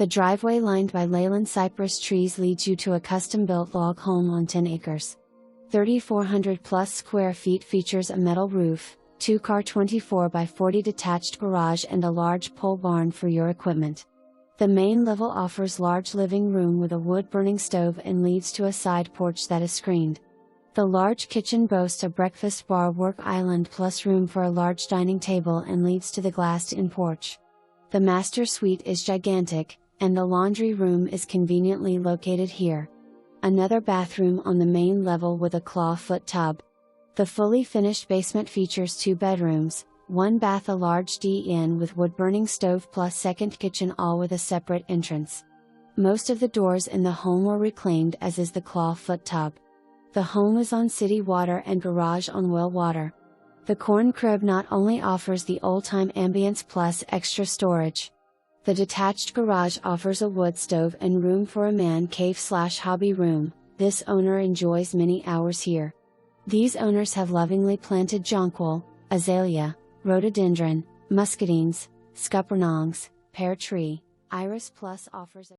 The driveway lined by Leyland cypress trees leads you to a custom-built log home on 10 acres. 3,400 plus square feet features a metal roof, 2-car 24 by 40 detached garage and a large pole barn for your equipment. The main level offers large living room with a wood-burning stove and leads to a side porch that is screened. The large kitchen boasts a breakfast bar work island plus room for a large dining table and leads to the glassed-in porch. The master suite is gigantic, and the laundry room is conveniently located here. Another bathroom on the main level with a clawfoot tub. The fully finished basement features 2 bedrooms, 1 bath, a large den with wood-burning stove plus second kitchen, all with a separate entrance. Most of the doors in the home were reclaimed, as is the clawfoot tub. The home is on city water and garage on well water. The corn crib not only offers the old-time ambience plus extra storage. The detached garage offers a wood stove and room for a man cave/hobby room. This owner enjoys many hours here. These owners have lovingly planted jonquil, azalea, rhododendron, muscadines, scuppernongs, pear tree, iris plus offers a